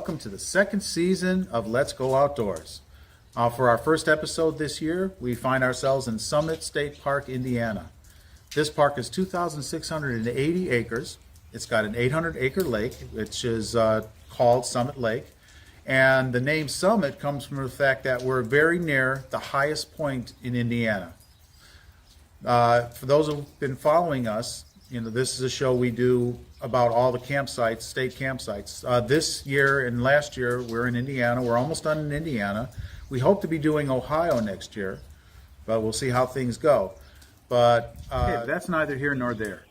welcome to the second season of Let's Go Outdoors. For our first episode this year, we find ourselves in Summit State Park, Indiana. This park is 2,680 acres. It's got an 800-acre lake, which is called Summit Lake. And the name Summit comes from the fact that we're very near the highest point in Indiana. For those who've been following us, you know, this is a show we do about all the campsites, state campsites. This year and last year, we're in Indiana. We're almost done in Indiana. We hope to be doing Ohio next year, but we'll see how things go. But that's neither here nor there.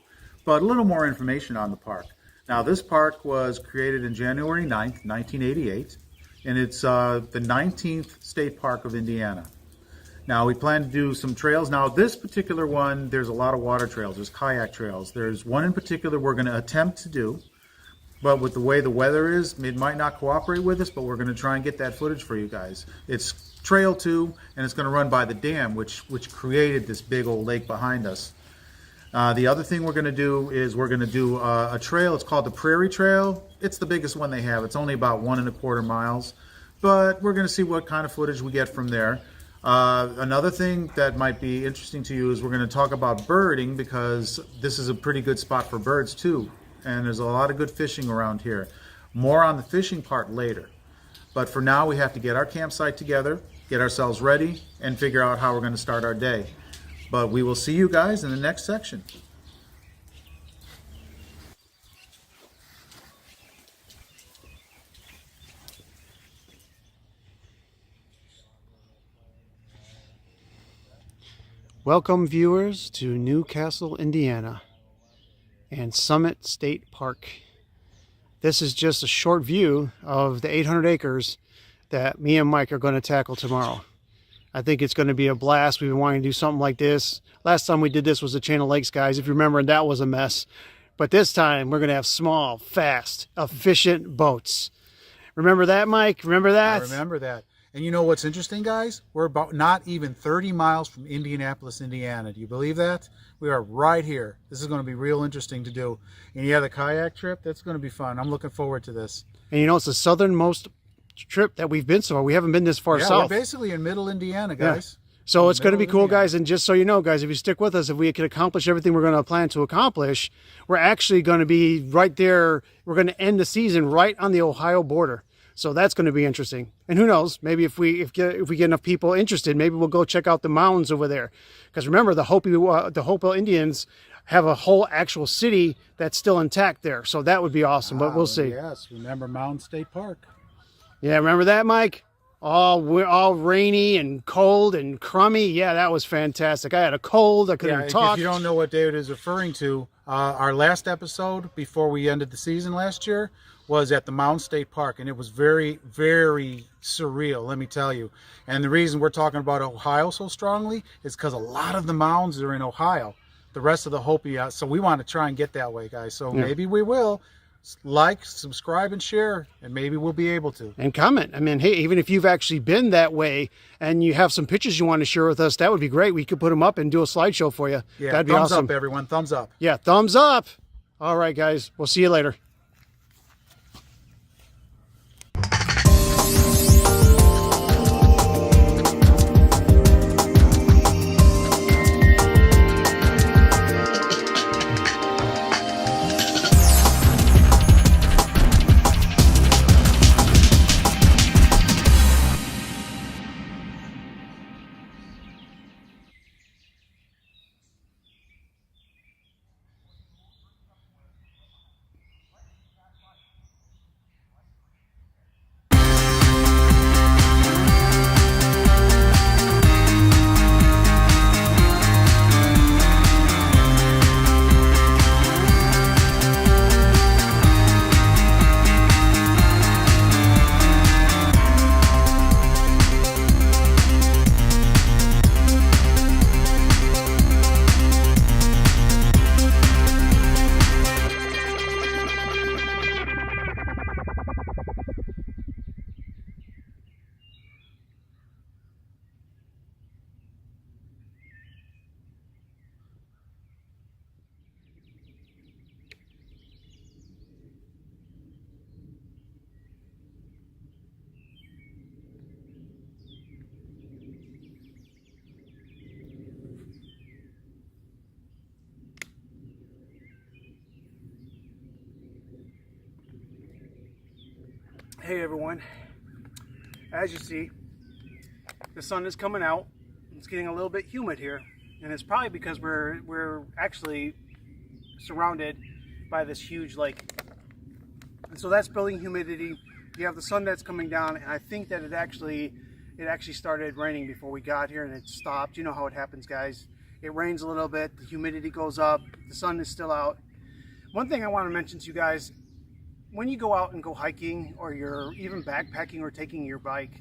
But a little more information on the park. Now, this park was created in January 9th, 1988, and it's the 19th state park of Indiana. Now, we plan to do some trails. Now, this particular one, there's a lot of water trails. There's kayak trails. There's one in particular we're going to attempt to do, but with the way the weather is, it might not cooperate with us, but we're going to try and get that footage for you guys. It's Trail 2, and it's going to run by the dam, which created this big old lake behind us. The other thing we're going to do is we're going to do a trail. It's called the Prairie Trail. It's the biggest one they have. It's only about 1.25 miles, but we're going to see what kind of footage we get from there. Another thing that might be interesting to you is we're going to talk about birding, because this is a pretty good spot for birds too, and there's a lot of good fishing around here. More on the fishing part later, but for now we have to get our campsite together, get ourselves ready, and figure out how we're going to start our day. But we will see you guys in the next section. Welcome, viewers, to Newcastle, Indiana, and Summit State Park. This is just a short view of the 800 acres that me and Mike are going to tackle tomorrow. I think it's going to be a blast. We've been wanting to do something like this. Last time we did this was the Chain of Lakes, guys. If you remember, that was a mess. But this time, we're going to have small, fast, efficient boats. Remember that, Mike? Remember that? I remember that. And you know what's interesting, guys? We're about not even 30 miles from Indianapolis, Indiana. Do you believe that? We are right here. This is going to be real interesting to do. And yeah, the kayak trip, that's going to be fun. I'm looking forward to this. And you know, it's the southernmost trip that we've been so far. We haven't been this far south. We're basically in middle Indiana, guys. Yeah. So it's going to be cool, guys. And just so you know, guys, if you stick with us, if we can accomplish everything we're going to plan to accomplish, we're actually going to be right there. We're going to end the season right on the Ohio border. So that's going to be interesting. And who knows, maybe if we get enough people interested, maybe we'll go check out the mountains over there. Because remember, the Hopi Indians have a whole actual city that's still intact there. So that would be awesome, but we'll see. Yes, remember Mountain State Park. Yeah, remember that, Mike? We're all rainy and cold and crummy. Yeah, that was fantastic. I had a cold. I couldn't talk. If you don't know what David is referring to, our last episode before we ended the season last year was at the Mountain State Park, and it was very, very surreal, let me tell you. And the reason we're talking about Ohio so strongly is because a lot of the mounds are in Ohio. The rest of the Hopi, so we want to try and get that way, guys. So maybe we will. Like, subscribe, and share, and maybe we'll be able to. And comment. I mean, hey, even if you've actually been that way and you have some pictures you want to share with us, that would be great. We could put them up and do a slideshow for you. Yeah, that'd be awesome. Thumbs up, everyone. Thumbs up. Yeah, thumbs up. All right, guys. We'll see you later. Hey everyone, as you see, the sun is coming out. It's getting a little bit humid here, and it's probably because we're actually surrounded by this huge lake. And so that's building humidity. You have the sun that's coming down, and I think that it actually started raining before we got here, and it stopped. You know how it happens, guys. It rains a little bit, the humidity goes up, the sun is still out. One thing I want to mention to you guys, when you go out and go hiking, or you're even backpacking or taking your bike,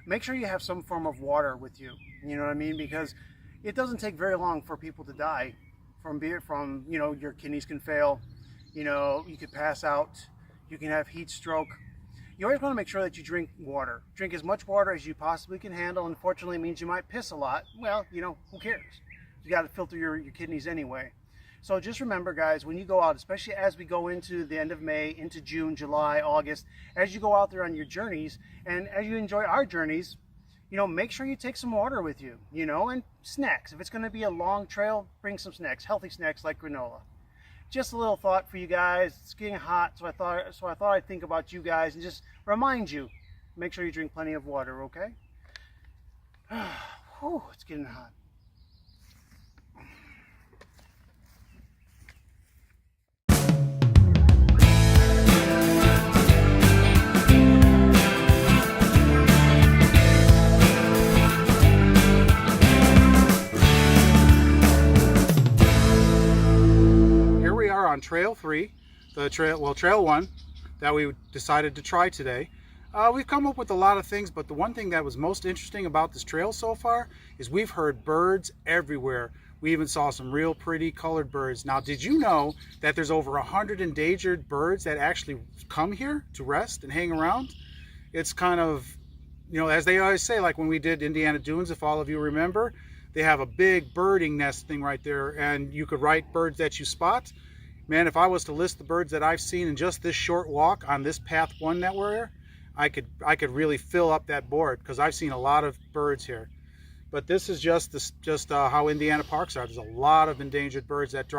make sure you have some form of water with you. You know what I mean? Because it doesn't take very long for people to die from you know, your kidneys can fail, you know, you could pass out, you can have heat stroke. You always want to make sure that you drink water. Drink as much water as you possibly can handle. Unfortunately, it means you might piss a lot. Well, you know, who cares? You got to filter your kidneys anyway. So just remember, guys, when you go out, especially as we go into the end of May, into June, July, August, as you go out there on your journeys, and as you enjoy our journeys, you know, make sure you take some water with you, you know, and snacks. If it's going to be a long trail, bring some snacks, healthy snacks like granola. Just a little thought for you guys. It's getting hot, so I thought I'd think about you guys and just remind you, make sure you drink plenty of water, okay? Whew, it's getting hot. On trail 3, trail 1 that we decided to try today. We've come up with a lot of things, but the one thing that was most interesting about this trail so far is we've heard birds everywhere. We even saw some real pretty colored birds. Now, did you know that there's over 100 endangered birds that actually come here to rest and hang around? It's kind of, you know, as they always say, like when we did Indiana Dunes, if all of you remember, they have a big birding nest thing right there, and you could write birds that you spot. Man, if I was to list the birds that I've seen in just this short walk on this path 1 that we're here, I could really fill up that board, because I've seen a lot of birds here. But this is just how Indiana parks are. There's a lot of endangered birds that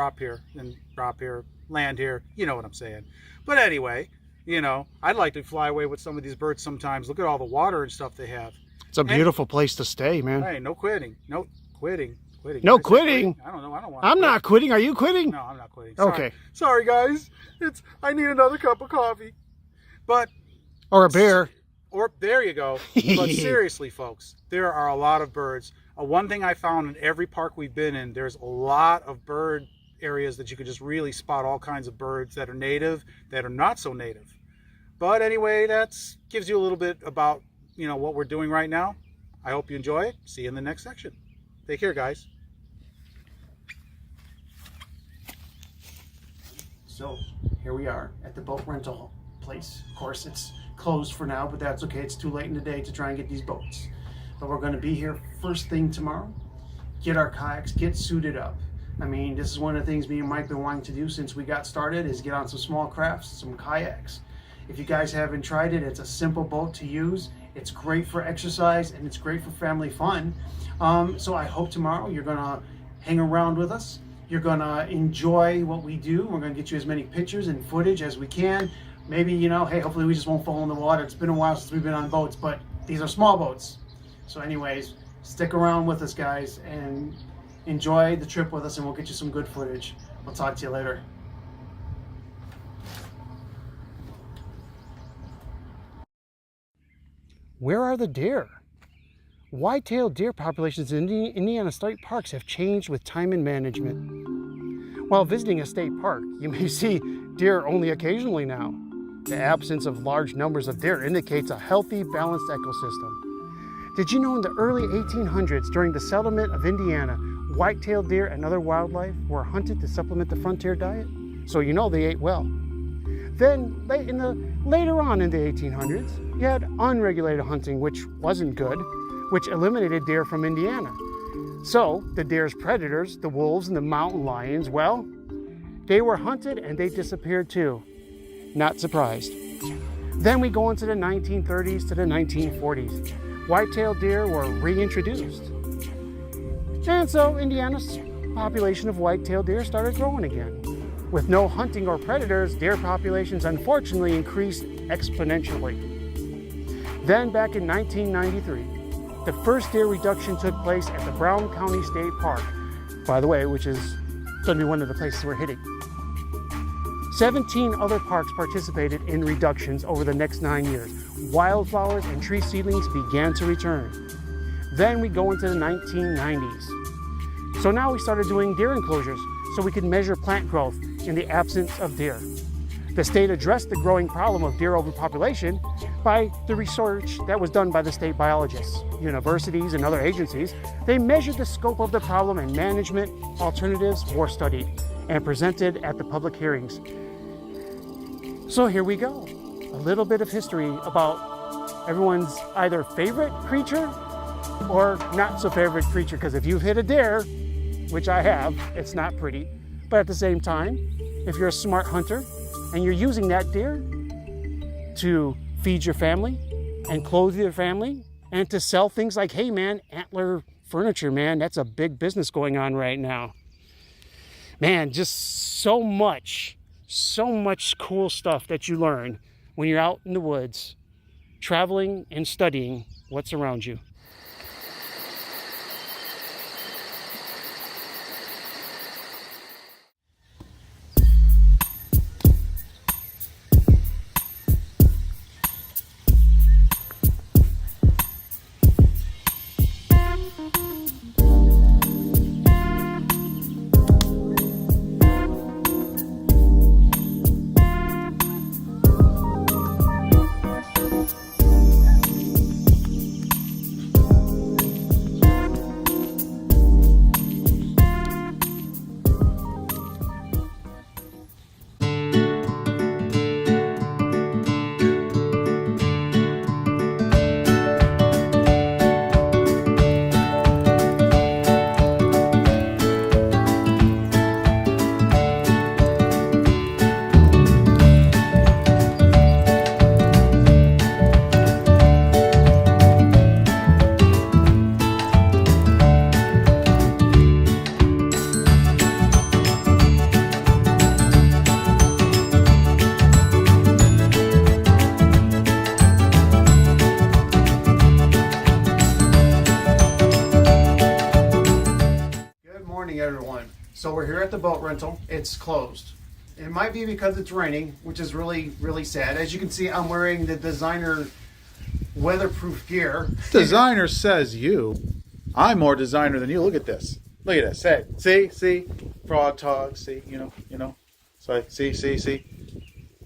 land here. You know what I'm saying. But anyway, you know, I'd like to fly away with some of these birds sometimes. Look at all the water and stuff they have. It's a beautiful place to stay, man. Hey, no quitting. No quitting. No quitting. I don't know. I don't want. I'm not quitting. Are you quitting? No, I'm not quitting. Okay. Sorry, guys. I need another cup of coffee. But or a beer. Or there you go. But seriously, folks, there are a lot of birds. One thing I found in every park we've been in, there's a lot of bird areas that you could just really spot all kinds of birds that are native, that are not so native. But anyway, that gives you a little bit about, you know, what we're doing right now. I hope you enjoy it. See you in the next section. Take care, guys. So here we are at the boat rental place. Of course, it's closed for now, but that's okay. It's too late in the day to try and get these boats. But we're going to be here first thing tomorrow, get our kayaks, get suited up. I mean, this is one of the things me and Mike have been wanting to do since we got started, is get on some small crafts, some kayaks. If you guys haven't tried it, it's a simple boat to use. It's great for exercise and it's great for family fun. So I hope tomorrow you're going to hang around with us. You're going to enjoy what we do. We're going to get you as many pictures and footage as we can. Maybe, you know, hey, hopefully we just won't fall in the water. It's been a while since we've been on boats, but these are small boats. So anyways, stick around with us, guys, and enjoy the trip with us, and we'll get you some good footage. We'll talk to you later. Where are the deer? White-tailed deer populations in Indiana state parks have changed with time and management. While visiting a state park, you may see deer only occasionally now. The absence of large numbers of deer indicates a healthy, balanced ecosystem. Did you know in the early 1800s, during the settlement of Indiana, white-tailed deer and other wildlife were hunted to supplement the frontier diet? So you know they ate well. Then, later on in the 1800s, you had unregulated hunting, which wasn't good, which eliminated deer from Indiana. So the deer's predators, the wolves and the mountain lions, well, they were hunted and they disappeared too. Not surprised. Then we go into the 1930s to the 1940s. White-tailed deer were reintroduced. And so Indiana's population of white-tailed deer started growing again. With no hunting or predators, deer populations unfortunately increased exponentially. Then back in 1993, the first deer reduction took place at the Brown County State Park, by the way, which is going to be one of the places we're hitting. 17 other parks participated in reductions over the next 9 years. Wildflowers and tree seedlings began to return. Then we go into the 1990s. So now we started doing deer enclosures so we could measure plant growth in the absence of deer. The state addressed the growing problem of deer overpopulation by the research that was done by the state biologists, universities, and other agencies. They measured the scope of the problem, and management alternatives were studied and presented at the public hearings. So here we go. A little bit of history about everyone's either favorite creature or not so favorite creature, because if you've hit a deer, which I have, it's not pretty. But at the same time, if you're a smart hunter and you're using that deer to feed your family and clothe your family and to sell things like, hey man, antler furniture, man, that's a big business going on right now. Man, just so much cool stuff that you learn when you're out in the woods, traveling and studying what's around you. Everyone. So we're here at the boat rental. It's closed. It might be because it's raining, which is really, really sad. As you can see, I'm wearing the designer weatherproof gear. Designer says you. I'm more designer than you. Look at this. Look at this. See? Frog tog. See, you know. So see.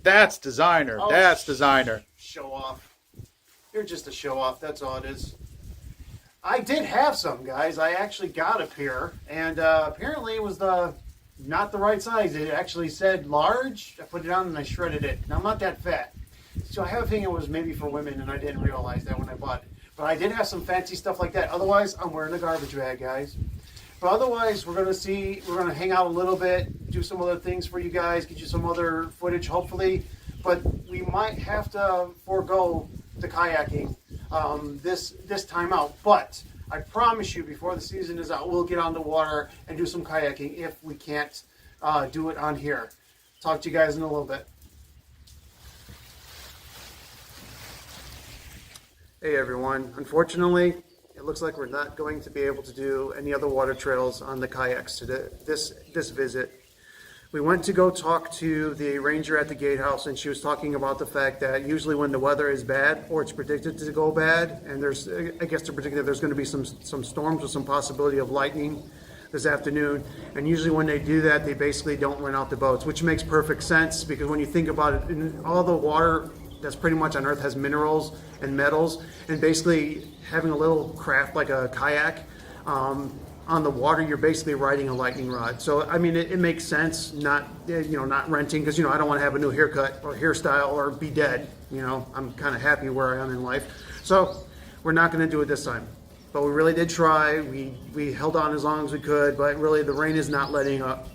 That's designer. Oh, That's designer. Show off. You're just a show off. That's all it is. I did have some, guys. I actually got a pair, and apparently it was not the right size. It actually said large. I put it on and I shredded it. Now, I'm not that fat, so I have a feeling it was maybe for women, and I didn't realize that when I bought it. But I did have some fancy stuff like that. Otherwise, I'm wearing a garbage bag, guys. But otherwise, we're going to hang out a little bit, do some other things for you guys, get you some other footage, hopefully. But we might have to forego the kayaking this time out. But I promise you, before the season is out, we'll get on the water and do some kayaking if we can't do it on here. Talk to you guys in a little bit. Hey everyone, unfortunately, it looks like we're not going to be able to do any other water trails on the kayaks today, this visit. We went to go talk to the ranger at the gatehouse, and she was talking about the fact that usually when the weather is bad, or it's predicted to go bad, and I guess they're predicting that there's going to be some storms with some possibility of lightning this afternoon, and usually when they do that, they basically don't rent out the boats, which makes perfect sense, because when you think about it, all the water that's pretty much on Earth has minerals and metals, and basically having a little craft like a kayak on the water, you're basically riding a lightning rod. So I mean, it makes sense not renting, because I don't want to have a new haircut or hairstyle or be dead. I'm kind of happy where I am in life, so we're not going to do it this time. But we really did try. We held on as long as we could, but really the rain is not letting up.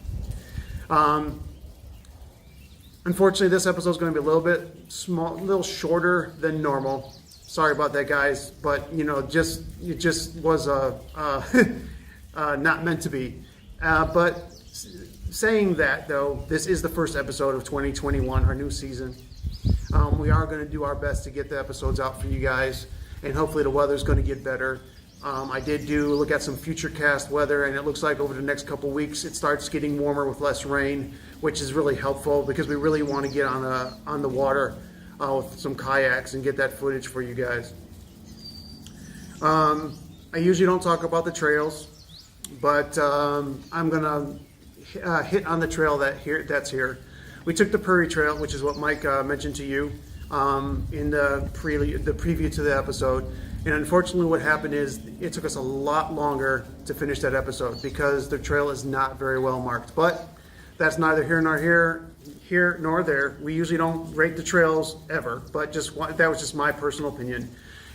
Unfortunately, this episode is going to be a little bit small, a little shorter than normal. Sorry about that, guys, but it just was not meant to be. But saying that, though, this is the first episode of 2021, our new season. We are going to do our best to get the episodes out for you guys, and hopefully the weather's going to get better. I did look at some future cast weather, and it looks like over the next couple weeks it starts getting warmer with less rain, which is really helpful because we really want to get on the water with some kayaks and get that footage for you guys. I usually don't talk about the trails, but I'm gonna hit on the trail that's here. We took the Prairie Trail, which is what Mike mentioned to you in the preview to the episode. And unfortunately what happened is it took us a lot longer to finish that episode because the trail is not very well marked. But that's neither here nor there. We usually don't rate the trails ever, but that was just my personal opinion.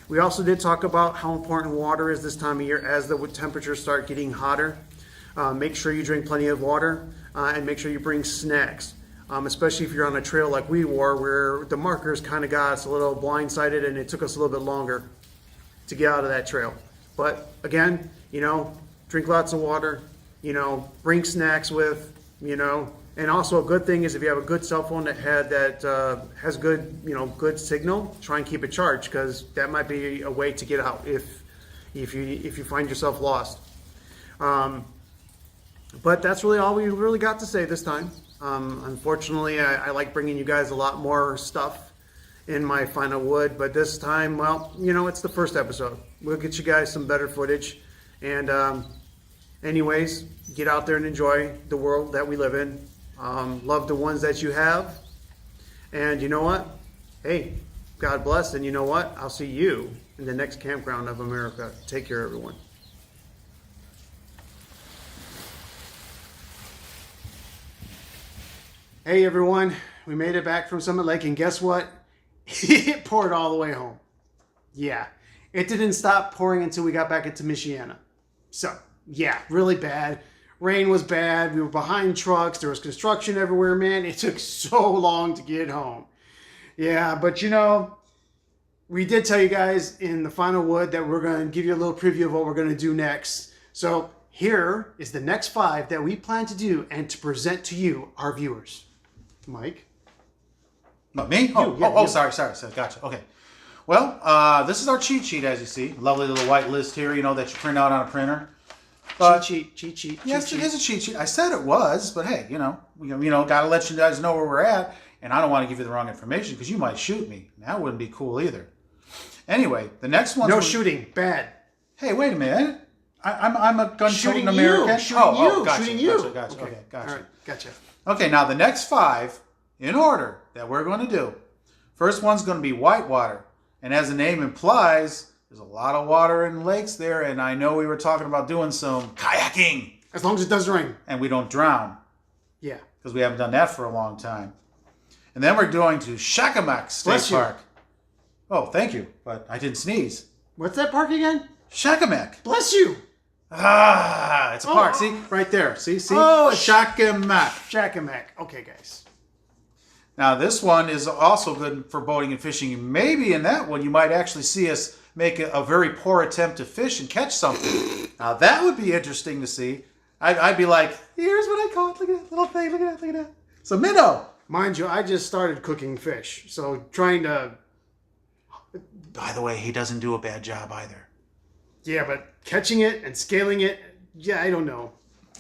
We also did talk about how important water is this time of year as the temperatures start getting hotter. Make sure you drink plenty of water and make sure you bring snacks, especially if you're on a trail like we were where the markers kind of got us a little blindsided and it took us a little bit longer to get out of that trail. But again, drink lots of water, bring snacks with, and also a good thing is if you have a good cell phone that has good, good signal, try and keep it charged because that might be a way to get out if you find yourself lost. But that's really all we really got to say this time. Unfortunately, I like bringing you guys a lot more stuff in my final wood, but this time, well, it's the first episode. We'll get you guys some better footage. And anyways, get out there and enjoy the world that we live in. Love the ones that you have. And you know what? Hey, God bless. And you know what? I'll see you in the next campground of America. Take care, everyone. Hey everyone, we made it back from Summit Lake, and guess what? It poured all the way home. Yeah, it didn't stop pouring until we got back into Michiana. So, yeah, really bad. Rain was bad. We were behind trucks. There was construction everywhere, man. It took so long to get home. Yeah, but we did tell you guys in the final wood that we're going to give you a little preview of what we're going to do next. So here is the next 5 that we plan to do and to present to you, our viewers. Mike? Not me? Sorry. Gotcha. Okay. Well, this is our cheat sheet, as you see. Lovely little white list here, that you print out on a printer. Cheat sheet. Yes, it is a cheat sheet. I said it was, but hey, got to let you guys know where we're at. And I don't want to give you the wrong information because you might shoot me. That wouldn't be cool either. Anyway, the next one. No shooting. Bad. Hey, wait a minute. I'm a gun-toting American. Shooting you. Gotcha. Okay, gotcha. All right, gotcha. Okay, now the next 5 in order that we're going to do. First one's going to be whitewater. And as the name implies, there's a lot of water in lakes there. And I know we were talking about doing some kayaking. As long as it doesn't rain. And we don't drown. Yeah. Because we haven't done that for a long time. And then we're going to Shakamak State Park. Oh, thank you. But I didn't sneeze. What's that park again? Shakamak. Bless you. It's a park. See? Right there. See? Oh, Shakamak. Shakamak. Okay, guys. Now, this one is also good for boating and fishing. Maybe in that one, you might actually see us make a very poor attempt to fish and catch something. Now, that would be interesting to see. I'd be like, here's what I caught. Look at that little thing. Look at that. It's a minnow. Mind you, I just started cooking fish. So trying to... By the way, he doesn't do a bad job either. Yeah, but catching it and scaling it, yeah, I don't know.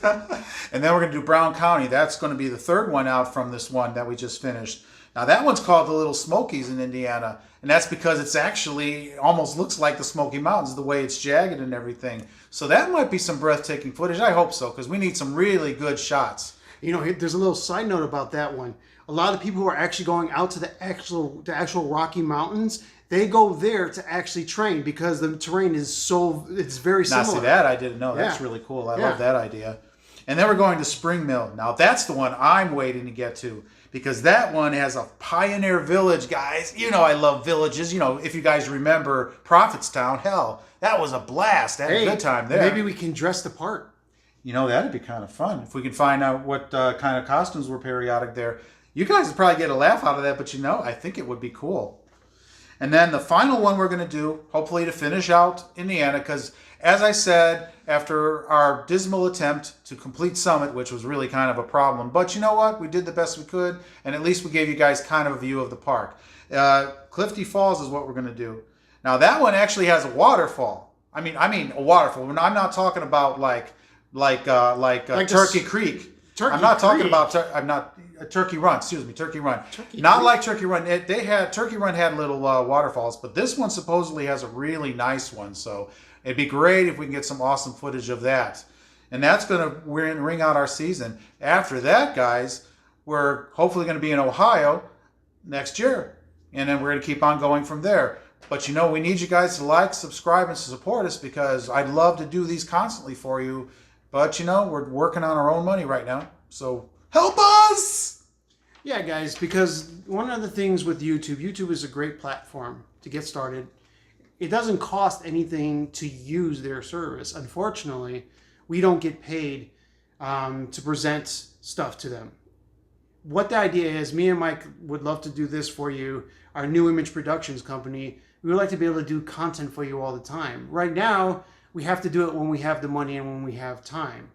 And then we're going to do Brown County. That's going to be the third one out from this one that we just finished. Now that one's called the Little Smokies in Indiana. And that's because it's actually almost looks like the Smoky Mountains, the way it's jagged and everything. So that might be some breathtaking footage. I hope so, because we need some really good shots. There's a little side note about that one. A lot of the people who are actually going out to the actual Rocky Mountains, they go there to actually train because the terrain is it's very similar. Now see that I didn't know. That's really cool. I love that idea. And then we're going to Spring Mill. Now that's the one I'm waiting to get to because that one has a pioneer village, guys. I love villages. If you guys remember Prophetstown, hell, that was a blast. I had a good time there. Maybe we can dress the part. That'd be kind of fun if we can find out what kind of costumes were periodic there. You guys would probably get a laugh out of that, but I think it would be cool. And then the final one we're going to do, hopefully to finish out Indiana, because as I said, after our dismal attempt to complete Summit, which was really kind of a problem, but you know what? We did the best we could, and at least we gave you guys kind of a view of the park. Clifty Falls is what we're going to do. Now that one actually has a waterfall. I mean a waterfall. I'm not talking about like Turkey Creek. I'm not talking about. Turkey Run. Excuse me, Turkey Run. Not like Turkey Run. Turkey Run had little waterfalls, but this one supposedly has a really nice one. So it'd be great if we can get some awesome footage of that. And that's going to ring out our season. After that, guys, we're hopefully going to be in Ohio next year. And then we're going to keep on going from there. But you know, we need you guys to like, subscribe, and to support us, because I'd love to do these constantly for you. But you know, we're working on our own money right now. So help us! Yeah, guys, because one of the things with YouTube is a great platform to get started. It doesn't cost anything to use their service. Unfortunately, we don't get paid to present stuff to them. What the idea is, me and Mike would love to do this for you. Our NuImage Productions company, we would like to be able to do content for you all the time. Right now, we have to do it when we have the money and when we have time.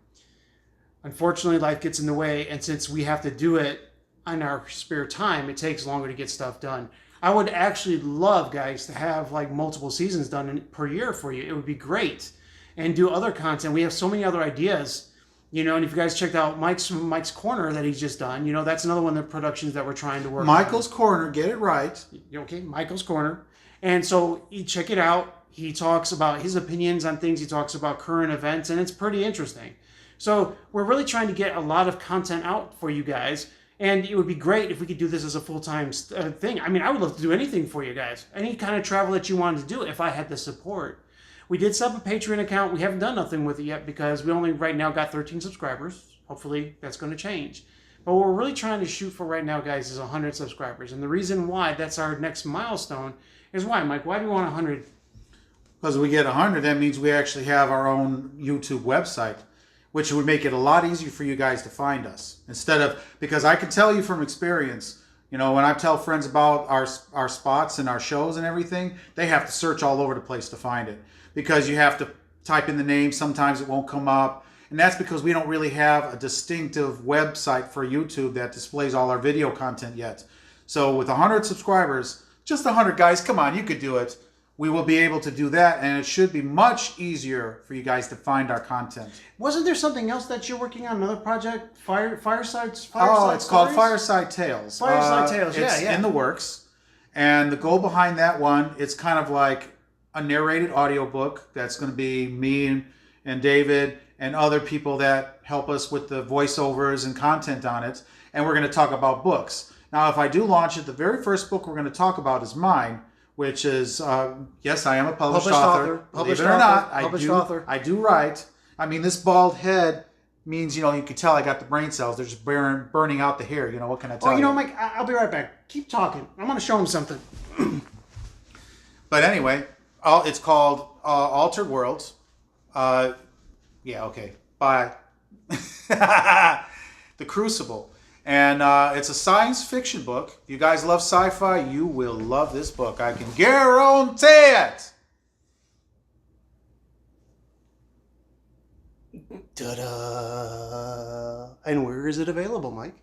Unfortunately, life gets in the way, and since we have to do it in our spare time, it takes longer to get stuff done. I would actually love, guys, to have like multiple seasons done per year for you. It would be great. And do other content. We have so many other ideas, you know. And if you guys checked out Mike's Corner that he's just done, you know, that's another one of the productions that we're trying to work on. Michael's Corner, get it right. Okay, Michael's Corner. And so you check it out. He talks about his opinions on things. He talks about current events, and it's pretty interesting. So we're really trying to get a lot of content out for you guys. And it would be great if we could do this as a full-time thing. I mean, I would love to do anything for you guys. Any kind of travel that you wanted to do if I had the support. We did set up a Patreon account. We haven't done nothing with it yet because we only right now got 13 subscribers. Hopefully that's going to change. But what we're really trying to shoot for right now, guys, is 100 subscribers. And the reason why that's our next milestone is why, Mike? Why do we want 100? Because we get 100, that means we actually have our own YouTube website, which would make it a lot easier for you guys to find us. Instead of, because I can tell you from experience, you know, when I tell friends about our spots and our shows and everything, they have to search all over the place to find it. Because you have to type in the name, sometimes it won't come up. And that's because we don't really have a distinctive website for YouTube that displays all our video content yet. So with 100 subscribers, just 100 guys, come on, you could do it. We will be able to do that, and it should be much easier for you guys to find our content. Wasn't there something else that you're working on, another project? Fireside it's Stories? called Fireside Tales. Fireside Tales, it's yeah. in the works. And the goal behind that one, it's kind of like a narrated audiobook that's going to be me and David and other people that help us with the voiceovers and content on it. And we're going to talk about books. Now, if I do launch it, the very first book we're going to talk about is mine, which is, yes, I am a published author. Believe it or not, I do write. I mean, this bald head means, you know, you can tell I got the brain cells. They're just burning out the hair. You know, what can I tell you? Oh, you know, Mike, I'll be right back. Keep talking. I'm going to show him something. But anyway, it's called Altered Worlds. Yeah, okay. Bye. The Crucible. And it's a science fiction book. If you guys love sci-fi, you will love this book. I can guarantee it. Ta-da! And where is it available, Mike?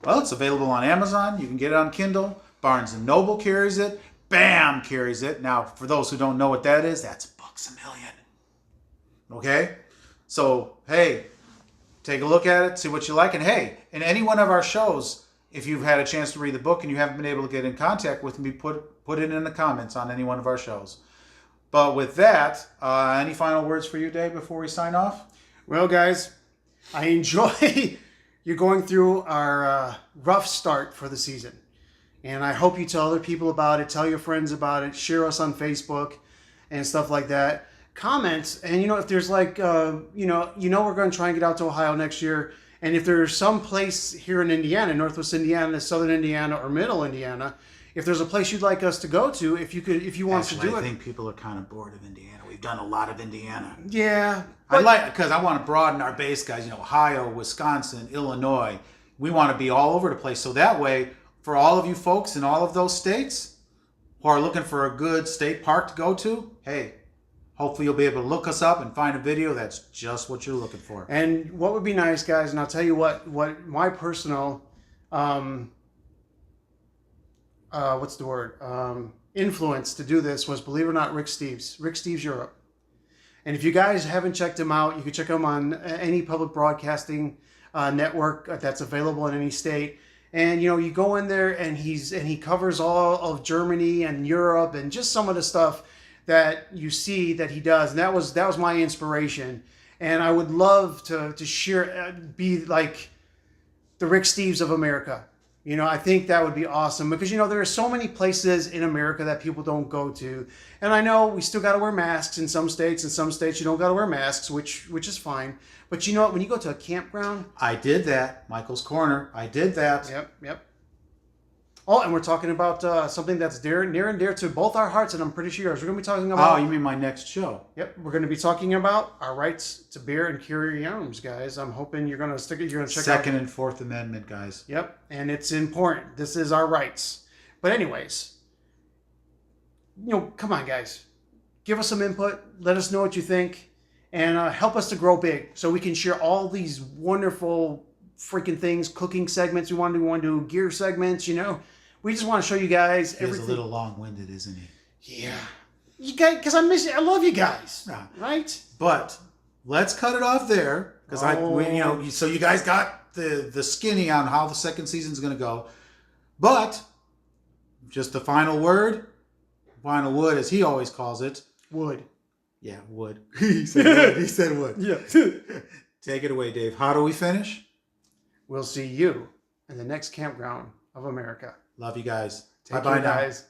Well, it's available on Amazon. You can get it on Kindle. Barnes & Noble carries it. BAM carries it. Now, for those who don't know what that is, that's Books A Million. Okay? So, hey, take a look at it, see what you like. And hey, in any one of our shows, if you've had a chance to read the book and you haven't been able to get in contact with me, put it in the comments on any one of our shows. But with that, any final words for you, Dave, before we sign off? Well, guys, I enjoy you going through our rough start for the season. And I hope you tell other people about it, tell your friends about it, share us on Facebook and stuff like that. Comment, and you know, if there's like, we're going to try and get out to Ohio next year. And if there's some place here in Indiana, Northwest Indiana, Southern Indiana, or Middle Indiana, if there's a place you'd like us to go to, if you want to do it. I think people are kind of bored of Indiana. We've done a lot of Indiana. Yeah. Because I want to broaden our base, guys. You know, Ohio, Wisconsin, Illinois. We want to be all over the place. So that way, for all of you folks in all of those states who are looking for a good state park to go to, hey, hopefully you'll be able to look us up and find a video that's just what you're looking for. And what would be nice, guys, and I'll tell you what my personal what's the word? Influence to do this was, believe it or not, Rick Steves Europe. And if you guys haven't checked him out, you can check him on any public broadcasting network that's available in any state. And you go in there and he covers all of Germany and Europe and just some of the stuff that you see that he does. And that was my inspiration. And I would love to share, be like the Rick Steves of America. I think that would be awesome because, there are so many places in America that people don't go to. And I know we still got to wear masks in some states. In some states, you don't got to wear masks, which is fine. But you know what? When you go to a campground. I did that. Michael's Corner. I did that. Yep. Oh, and we're talking about something that's near and dear to both our hearts, and I'm pretty sure yours. We're going to be talking about... Oh, you mean my next show? Yep. We're going to be talking about our rights to bear and carry arms, guys. I'm hoping you're going to stick it. You're going to check Second and Fourth Amendment, guys. Yep. And it's important. This is our rights. But anyways, come on, guys. Give us some input. Let us know what you think. And help us to grow big so we can share all these wonderful freaking things, cooking segments. We want to do gear segments, We just want to show you guys everything. He's a little long-winded, isn't he? Yeah. You guys, because I love you guys. Right? But let's cut it off there. Because so you guys got the skinny on how the second season's going to go. But just the final word, final wood, as he always calls it. Wood. Yeah, wood. He said wood. He said wood. Yeah. Take it away, Dave. How do we finish? We'll see you in the next campground of America. Love you guys. Take Bye-bye care, now. guys.